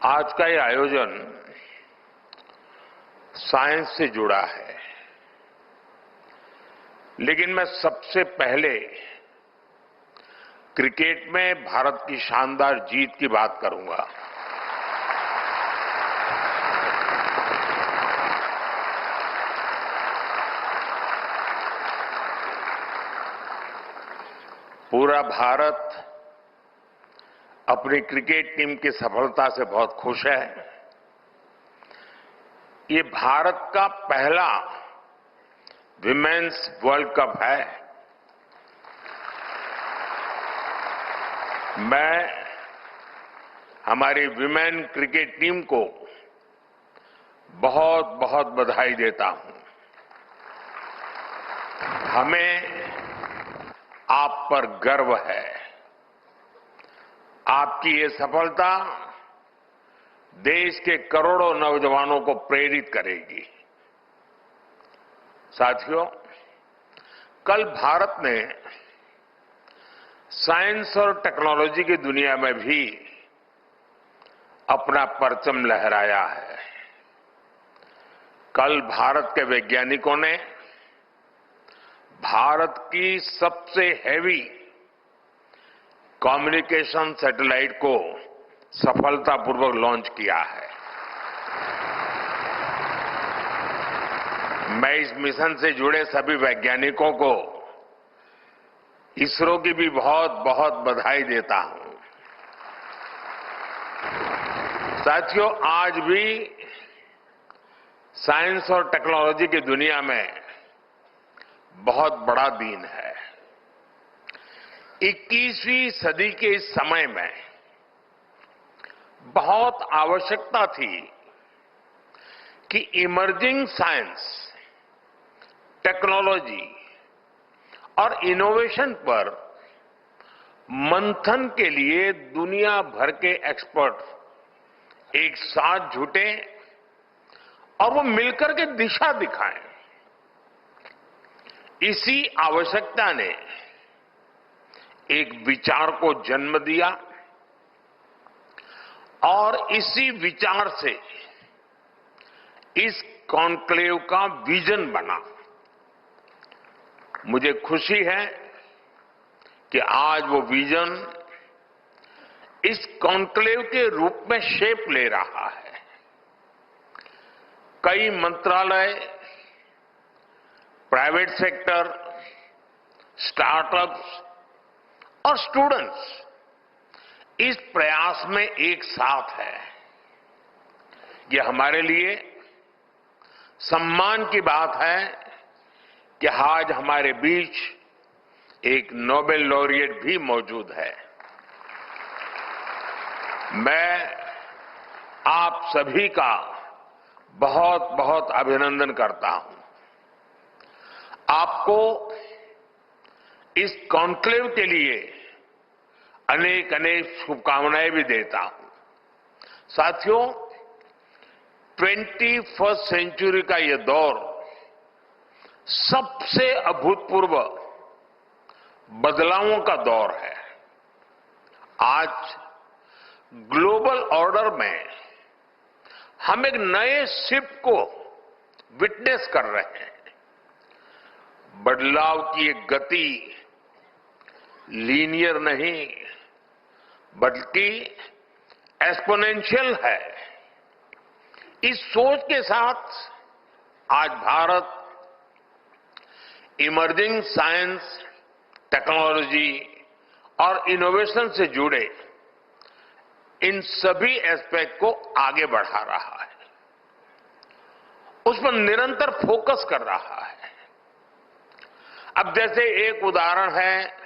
आज का ये आयोजन साइंस से जुड़ा है, लेकिन मैं सबसे पहले क्रिकेट में भारत की शानदार जीत की बात करूंगा। पूरा भारत अपनी क्रिकेट टीम की सफलता से बहुत खुश है। ये भारत का पहला विमेन्स वर्ल्ड कप है। मैं हमारी विमेन क्रिकेट टीम को बहुत बहुत बधाई देता हूं। हमें आप पर गर्व है। आपकी ये सफलता देश के करोड़ों नौजवानों को प्रेरित करेगी। साथियों, कल भारत ने साइंस और टेक्नोलॉजी की दुनिया में भी अपना परचम लहराया है। कल भारत के वैज्ञानिकों ने भारत की सबसे हैवी कम्युनिकेशन सैटेलाइट को सफलतापूर्वक लॉन्च किया है। मैं इस मिशन से जुड़े सभी वैज्ञानिकों को इसरो की भी बहुत बहुत बधाई देता हूं। साथियों, आज भी साइंस और टेक्नोलॉजी की दुनिया में बहुत बड़ा दिन है। 21वीं सदी के इस समय में बहुत आवश्यकता थी कि इमर्जिंग साइंस, टेक्नोलॉजी और इनोवेशन पर मंथन के लिए दुनिया भर के एक्सपर्ट एक साथ जुटे और वो मिलकर के दिशा दिखाएं। इसी आवश्यकता ने एक विचार को जन्म दिया और इसी विचार से इस कॉन्क्लेव का विजन बना। मुझे खुशी है कि आज वो विजन इस कॉन्क्लेव के रूप में शेप ले रहा है। कई मंत्रालय, प्राइवेट सेक्टर, स्टार्टअप्स और स्टूडेंट्स इस प्रयास में एक साथ है। ये हमारे लिए सम्मान की बात है कि आज हमारे बीच एक नोबेल लॉरिएट भी मौजूद है। मैं आप सभी का बहुत बहुत अभिनंदन करता हूं। आपको इस कॉन्क्लेव के लिए अनेक अनेक शुभकामनाएं भी देता हूं। साथियों, 21st सेंचुरी का यह दौर सबसे अभूतपूर्व बदलावों का दौर है। आज ग्लोबल ऑर्डर में हम एक नए शिफ्ट को विटनेस कर रहे हैं। बदलाव की एक गति लीनियर नहीं बल्कि एक्सपोनेंशियल है। इस सोच के साथ आज भारत इमर्जिंग साइंस, टेक्नोलॉजी और इनोवेशन से जुड़े इन सभी एस्पेक्ट को आगे बढ़ा रहा है, उस पर निरंतर फोकस कर रहा है। अब जैसे एक उदाहरण है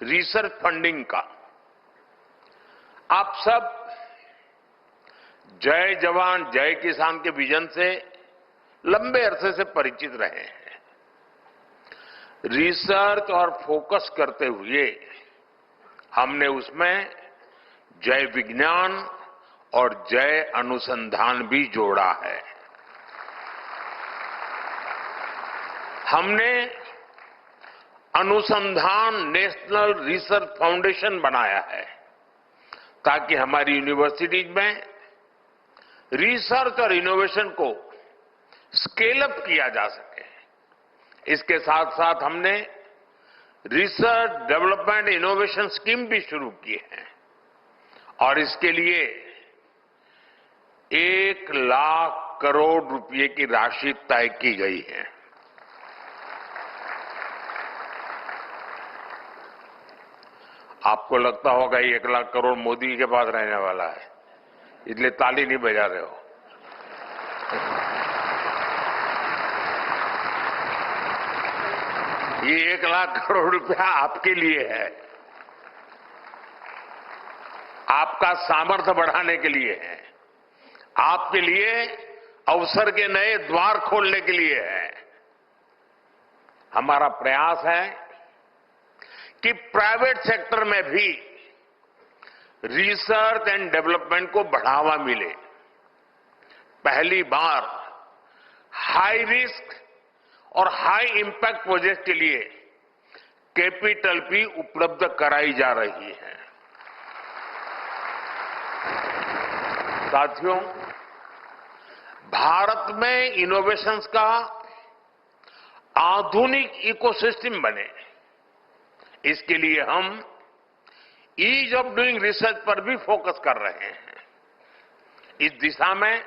रिसर्च फंडिंग का। आप सब जय जवान जय किसान के विजन से लंबे अरसे से परिचित रहे हैं। रिसर्च और फोकस करते हुए हमने उसमें जय विज्ञान और जय अनुसंधान भी जोड़ा है। हमने अनुसंधान नेशनल रिसर्च फाउंडेशन बनाया है ताकि हमारी यूनिवर्सिटीज में रिसर्च और इनोवेशन को स्केल अप किया जा सके। इसके साथ साथ हमने रिसर्च डेवलपमेंट इनोवेशन स्कीम भी शुरू की है और इसके लिए 1,00,000 करोड़ रुपए की राशि तय की गई है। आपको लगता होगा 1,00,000 करोड़ मोदी के पास रहने वाला है, इसलिए ताली नहीं बजा रहे हो। ये 1,00,000 करोड़ रुपया आपके लिए है, आपका सामर्थ्य बढ़ाने के लिए है, आपके लिए अवसर के नए द्वार खोलने के लिए है। हमारा प्रयास है कि प्राइवेट सेक्टर में भी रिसर्च एंड डेवलपमेंट को बढ़ावा मिले। पहली बार हाई रिस्क और हाई इंपैक्ट प्रोजेक्ट के लिए कैपिटल भी उपलब्ध कराई जा रही है। साथियों, भारत में इनोवेशंस का आधुनिक इकोसिस्टम बने, इसके लिए हम ईज ऑफ डूइंग रिसर्च पर भी फोकस कर रहे हैं। इस दिशा में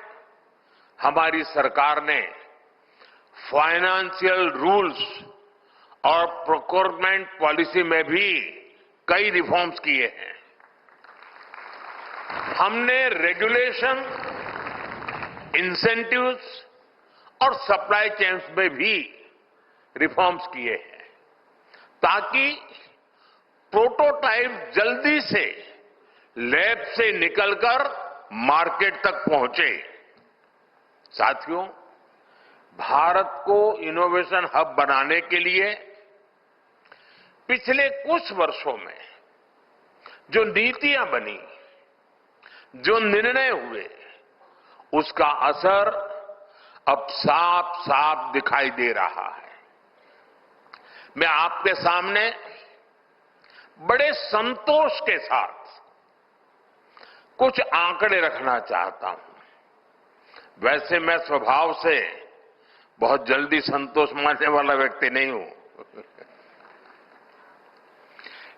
हमारी सरकार ने फाइनेंशियल रूल्स और प्रोक्योरमेंट पॉलिसी में भी कई रिफॉर्म्स किए हैं। हमने रेगुलेशन, इंसेंटिव्स और सप्लाई चेन्स में भी रिफॉर्म्स किए हैं ताकि प्रोटोटाइप जल्दी से लैब से निकलकर मार्केट तक पहुंचे। साथियों, भारत को इनोवेशन हब बनाने के लिए पिछले कुछ वर्षों में जो नीतियां बनी, जो निर्णय हुए, उसका असर अब साफ साफ दिखाई दे रहा है। मैं आपके सामने बड़े संतोष के साथ कुछ आंकड़े रखना चाहता हूं। वैसे मैं स्वभाव से बहुत जल्दी संतोष मानने वाला व्यक्ति नहीं हूं,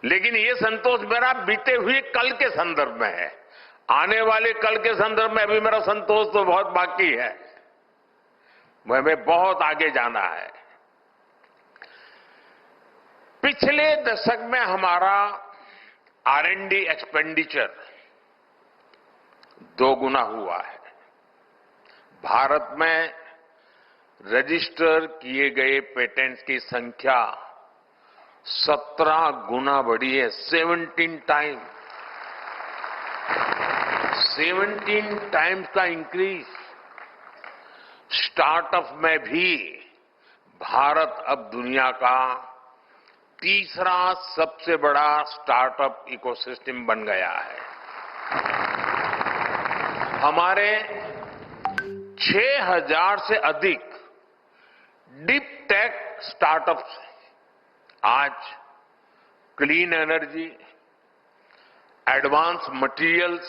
लेकिन ये संतोष मेरा बीते हुए कल के संदर्भ में है। आने वाले कल के संदर्भ में अभी मेरा संतोष तो बहुत बाकी है, हमें बहुत आगे जाना है। पिछले दशक में हमारा R&D एक्सपेंडिचर 2 गुना हुआ है। भारत में रजिस्टर किए गए पेटेंट्स की संख्या 17 गुना बढ़ी है। 17 टाइम्स का इंक्रीज। स्टार्टअप में भी भारत अब दुनिया का तीसरा सबसे बड़ा स्टार्टअप इकोसिस्टम बन गया है। हमारे 6,000 से अधिक डीप टेक स्टार्टअप्स आज क्लीन एनर्जी, एडवांस मटेरियल्स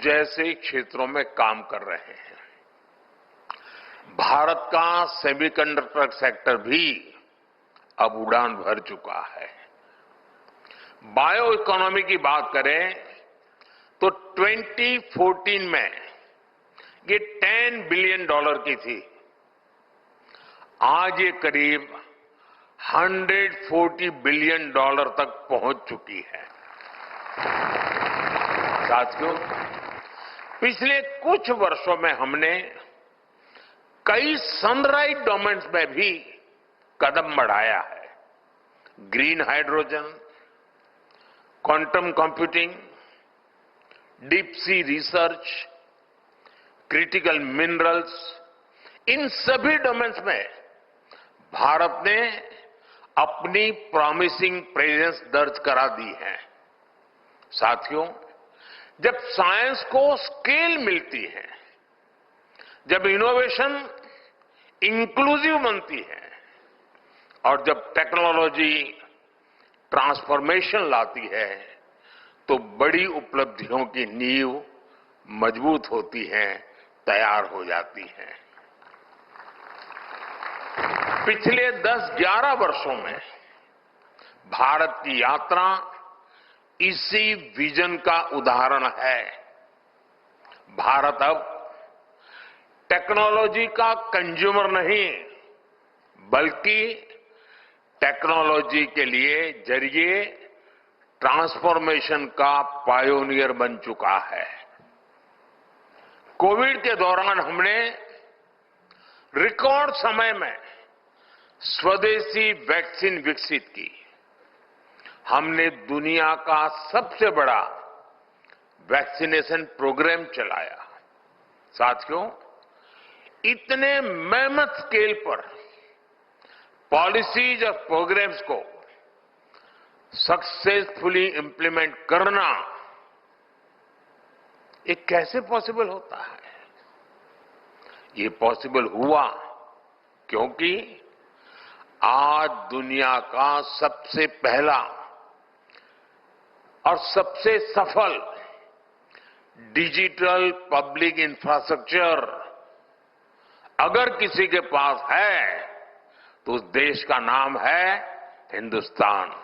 जैसे क्षेत्रों में काम कर रहे हैं। भारत का सेमीकंडक्टर सेक्टर भी अब उड़ान भर चुका है। बायो इकोनॉमी की बात करें तो 2014 में ये $10 बिलियन की थी। आज ये करीब $140 बिलियन तक पहुंच चुकी है। साथियों, पिछले कुछ वर्षों में हमने कई सनराइज डोमेन्स में भी कदम बढ़ाया है। Green hydrogen, quantum computing, deep sea research, critical minerals, इन सभी डोमेन्स में भारत ने अपनी प्रॉमिसिंग प्रेजेंस दर्ज करा दी है। साथियों, जब साइंस को स्केल मिलती है, जब इनोवेशन इंक्लूसिव बनती है और जब टेक्नोलॉजी ट्रांसफॉर्मेशन लाती है, तो बड़ी उपलब्धियों की नींव मजबूत होती है, तैयार हो जाती है। पिछले 10-11 वर्षों में भारत की यात्रा इसी विजन का उदाहरण है। भारत अब टेक्नोलॉजी का कंज्यूमर नहीं, बल्कि टेक्नोलॉजी के लिए जरिए ट्रांसफॉर्मेशन का पायोनियर बन चुका है। कोविड के दौरान हमने रिकॉर्ड समय में स्वदेशी वैक्सीन विकसित की। हमने दुनिया का सबसे बड़ा वैक्सीनेशन प्रोग्राम चलाया। साथियों, इतने मेहनत स्केल पर पॉलिसीज और प्रोग्राम्स को सक्सेसफुली इंप्लीमेंट करना, ये कैसे पॉसिबल होता है? ये पॉसिबल हुआ क्योंकि आज दुनिया का सबसे पहला और सबसे सफल डिजिटल पब्लिक इंफ्रास्ट्रक्चर अगर किसी के पास है तो उस देश का नाम है हिंदुस्तान।